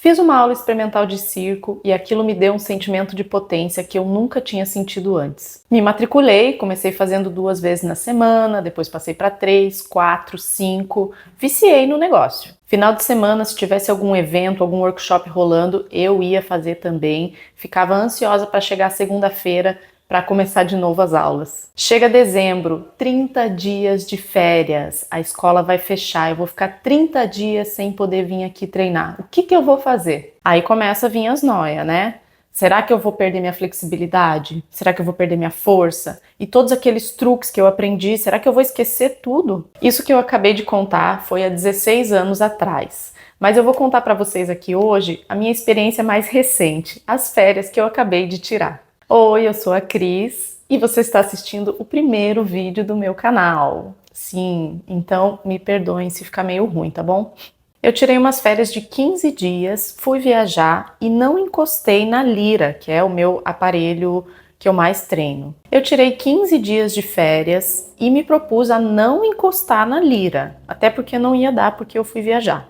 Fiz uma aula experimental de circo e aquilo me deu um sentimento de potência que eu nunca tinha sentido antes. Me matriculei, comecei fazendo 2 vezes na semana, depois passei para 3, 4, 5, viciei no negócio. Final de semana, se tivesse algum evento, algum workshop rolando, eu ia fazer também. Ficava ansiosa para chegar segunda-feira para começar de novo as aulas. Chega dezembro, 30 dias de férias, a escola vai fechar, eu vou ficar 30 dias sem poder vir aqui treinar. O que eu vou fazer? Aí começa a vir as noias, né? Será que eu vou perder minha flexibilidade? Será que eu vou perder minha força? E todos aqueles truques que eu aprendi, será que eu vou esquecer tudo? Isso que eu acabei de contar foi há 16 anos atrás. Mas eu vou contar para vocês aqui hoje a minha experiência mais recente, as férias que eu acabei de tirar. Oi, eu sou a Cris e você está assistindo o primeiro vídeo do meu canal. Sim, então me perdoem se ficar meio ruim, tá bom? Eu tirei umas férias de 15 dias, fui viajar e não encostei na Lira, que é o meu aparelho que eu mais treino. Eu tirei 15 dias de férias e me propus a não encostar na Lira, até porque não ia dar porque eu fui viajar.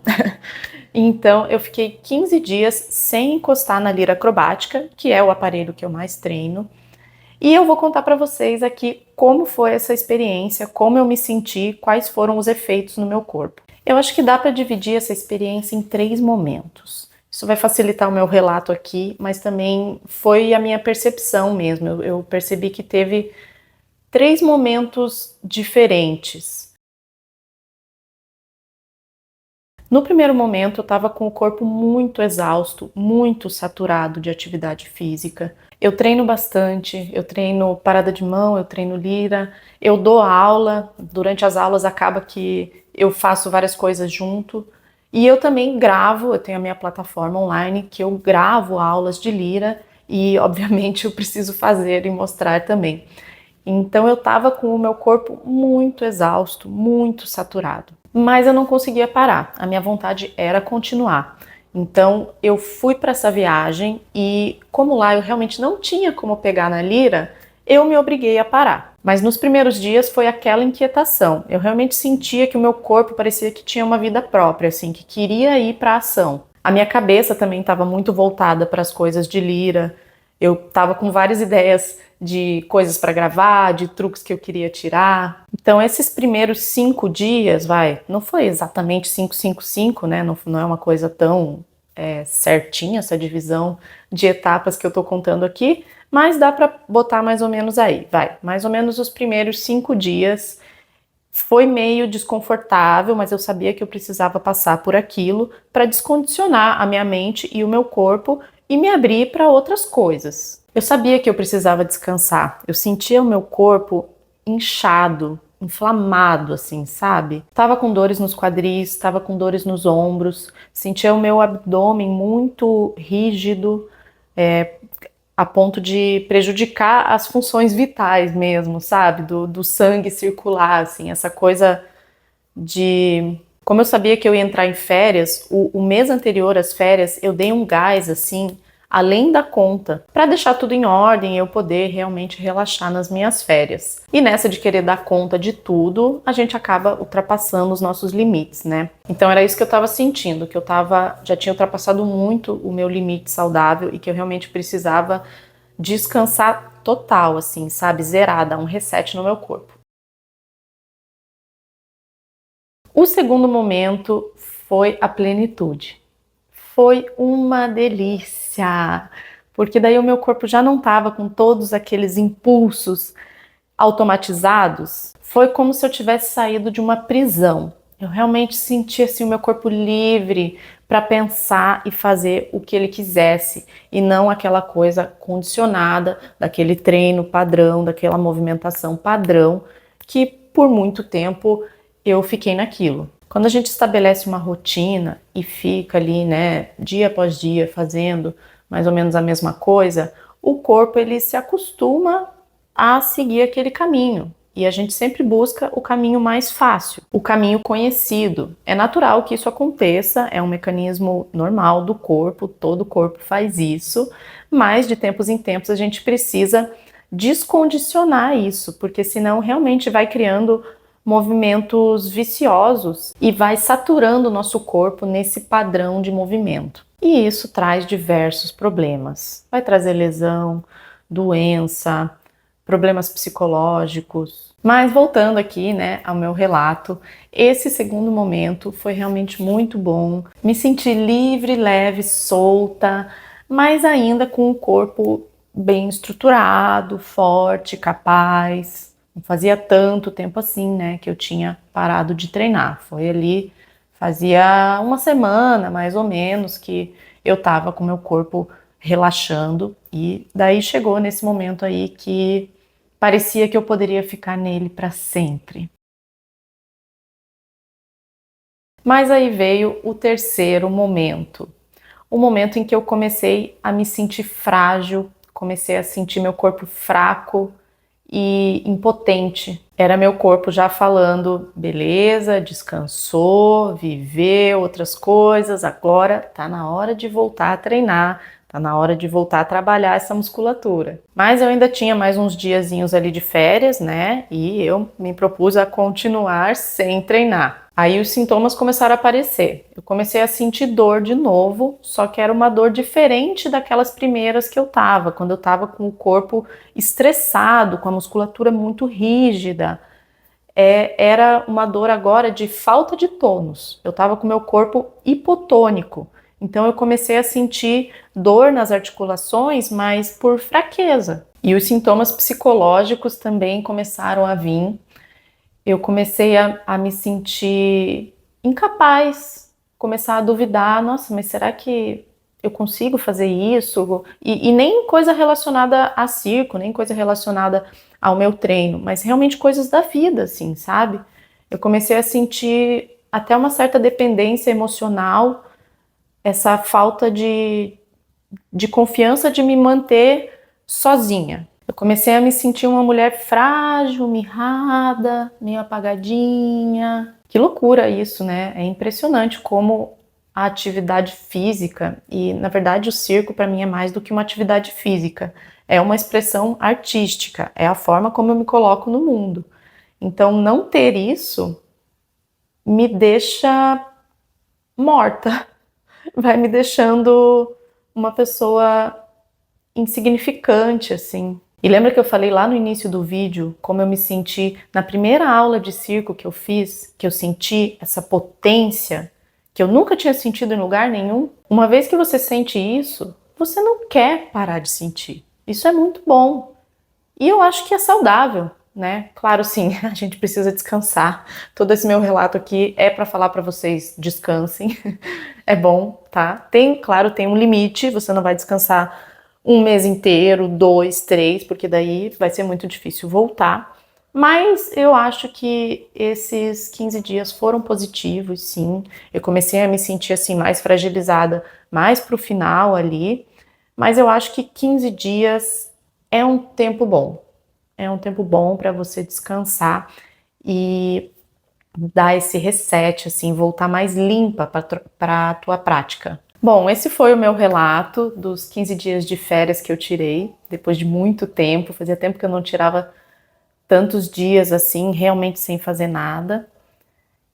Então eu fiquei 15 dias sem encostar na Lira acrobática, que é o aparelho que eu mais treino. E eu vou contar para vocês aqui como foi essa experiência, como eu me senti, quais foram os efeitos no meu corpo. Eu acho que dá para dividir essa experiência em 3 momentos. Isso vai facilitar o meu relato aqui, mas também foi a minha percepção mesmo. Eu percebi que teve 3 momentos diferentes. No primeiro momento, eu estava com o corpo muito exausto, muito saturado de atividade física. Eu treino bastante, eu treino parada de mão, eu treino lira, eu dou aula, durante as aulas acaba que eu faço várias coisas junto. E eu também gravo, eu tenho a minha plataforma online que eu gravo aulas de lira e, obviamente, eu preciso fazer e mostrar também. Então eu estava com o meu corpo muito exausto, muito saturado. Mas eu não conseguia parar, a minha vontade era continuar. Então eu fui para essa viagem e, como lá eu realmente não tinha como pegar na lira, eu me obriguei a parar. Mas nos primeiros dias foi aquela inquietação. Eu realmente sentia que o meu corpo parecia que tinha uma vida própria, assim, que queria ir para a ação. A minha cabeça também estava muito voltada para as coisas de lira. Eu estava com várias ideias de coisas para gravar, de truques que eu queria tirar. Então esses primeiros 5 dias, não foi exatamente 5, 5, 5, né? Não é uma coisa tão certinha essa divisão de etapas que eu tô contando aqui, mas dá para botar mais ou menos aí, mais ou menos os primeiros 5 dias. Foi meio desconfortável, mas eu sabia que eu precisava passar por aquilo para descondicionar a minha mente e o meu corpo e me abrir para outras coisas. Eu sabia que eu precisava descansar. Eu sentia o meu corpo inchado, inflamado, assim, sabe? Tava com dores nos quadris, tava com dores nos ombros, sentia o meu abdômen muito rígido, a ponto de prejudicar as funções vitais mesmo, sabe? Do sangue circular, assim, essa coisa de... Como eu sabia que eu ia entrar em férias, o mês anterior às férias, eu dei um gás, assim, além da conta, para deixar tudo em ordem e eu poder realmente relaxar nas minhas férias. E nessa de querer dar conta de tudo, a gente acaba ultrapassando os nossos limites, né? Então era isso que eu tava sentindo, que já tinha ultrapassado muito o meu limite saudável e que eu realmente precisava descansar total, assim, sabe? Zerar, dar um reset no meu corpo. O segundo momento foi a plenitude. Foi uma delícia, porque daí o meu corpo já não estava com todos aqueles impulsos automatizados. Foi como se eu tivesse saído de uma prisão. Eu realmente senti assim, o meu corpo livre para pensar e fazer o que ele quisesse e não aquela coisa condicionada daquele treino padrão, daquela movimentação padrão que por muito tempo eu fiquei naquilo. Quando a gente estabelece uma rotina e fica ali, né, dia após dia fazendo mais ou menos a mesma coisa, o corpo ele se acostuma a seguir aquele caminho. E a gente sempre busca o caminho mais fácil, o caminho conhecido. É natural que isso aconteça, é um mecanismo normal do corpo, todo corpo faz isso, mas de tempos em tempos a gente precisa descondicionar isso, porque senão realmente vai criando movimentos viciosos e vai saturando o nosso corpo nesse padrão de movimento. E isso traz diversos problemas. Vai trazer lesão, doença, problemas psicológicos. Mas voltando aqui, né, ao meu relato, esse segundo momento foi realmente muito bom. Me senti livre, leve, solta, mas ainda com o corpo bem estruturado, forte, capaz. Não fazia tanto tempo assim, né, que eu tinha parado de treinar. Foi ali, fazia uma semana, mais ou menos, que eu tava com meu corpo relaxando e daí chegou nesse momento aí que parecia que eu poderia ficar nele para sempre. Mas aí veio o terceiro momento, o momento em que eu comecei a me sentir frágil, comecei a sentir meu corpo fraco e impotente. Era meu corpo já falando, beleza, descansou, viveu outras coisas, agora tá na hora de voltar a treinar, tá na hora de voltar a trabalhar essa musculatura. Mas eu ainda tinha mais uns diazinhos ali de férias, né? E eu me propus a continuar sem treinar. Aí os sintomas começaram a aparecer. Eu comecei a sentir dor de novo, só que era uma dor diferente daquelas primeiras que eu tava, quando eu tava com o corpo estressado, com a musculatura muito rígida. Era uma dor agora de falta de tônus. Eu tava com o meu corpo hipotônico. Então eu comecei a sentir dor nas articulações, mas por fraqueza. E os sintomas psicológicos também começaram a vir. Eu comecei a me sentir incapaz, começar a duvidar, nossa, mas será que eu consigo fazer isso? E nem coisa relacionada a circo, nem coisa relacionada ao meu treino, mas realmente coisas da vida, assim, sabe? Eu comecei a sentir até uma certa dependência emocional, essa falta de confiança de me manter sozinha. Eu comecei a me sentir uma mulher frágil, mirrada, meio apagadinha. Que loucura isso, né? É impressionante como a atividade física, e na verdade o circo para mim é mais do que uma atividade física, é uma expressão artística, é a forma como eu me coloco no mundo. Então não ter isso me deixa morta, vai me deixando uma pessoa insignificante, assim. E lembra que eu falei lá no início do vídeo como eu me senti na primeira aula de circo que eu fiz, que eu senti essa potência que eu nunca tinha sentido em lugar nenhum? Uma vez que você sente isso, você não quer parar de sentir. Isso é muito bom. E eu acho que é saudável, né? Claro, sim, a gente precisa descansar. Todo esse meu relato aqui é para falar para vocês, descansem. É bom, tá? Claro, tem um limite, você não vai descansar um mês inteiro, 2, 3, porque daí vai ser muito difícil voltar. Mas eu acho que esses 15 dias foram positivos, sim. Eu comecei a me sentir assim mais fragilizada, mais pro final ali. Mas eu acho que 15 dias é um tempo bom. É um tempo bom para você descansar e dar esse reset, assim, voltar mais limpa para a tua prática. Bom, esse foi o meu relato dos 15 dias de férias que eu tirei, depois de muito tempo. Fazia tempo que eu não tirava tantos dias assim, realmente sem fazer nada.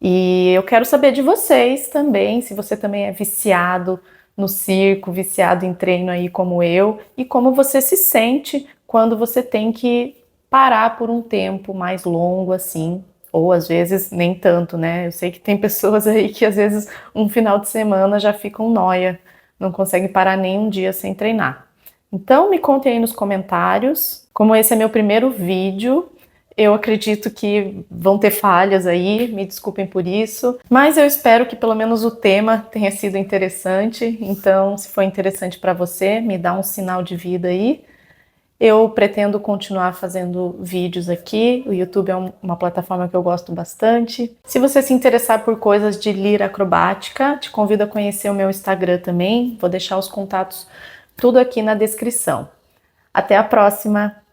E eu quero saber de vocês também, se você também é viciado no circo, viciado em treino aí como eu, e como você se sente quando você tem que parar por um tempo mais longo assim, ou às vezes nem tanto, né? Eu sei que tem pessoas aí que às vezes um final de semana já ficam nóia, não conseguem parar nem um dia sem treinar. Então me contem aí nos comentários, como esse é meu primeiro vídeo, eu acredito que vão ter falhas aí, me desculpem por isso, mas eu espero que pelo menos o tema tenha sido interessante. Então, se foi interessante para você, me dá um sinal de vida aí. Eu pretendo continuar fazendo vídeos aqui, o YouTube é uma plataforma que eu gosto bastante. Se você se interessar por coisas de lira acrobática, te convido a conhecer o meu Instagram também, vou deixar os contatos tudo aqui na descrição. Até a próxima!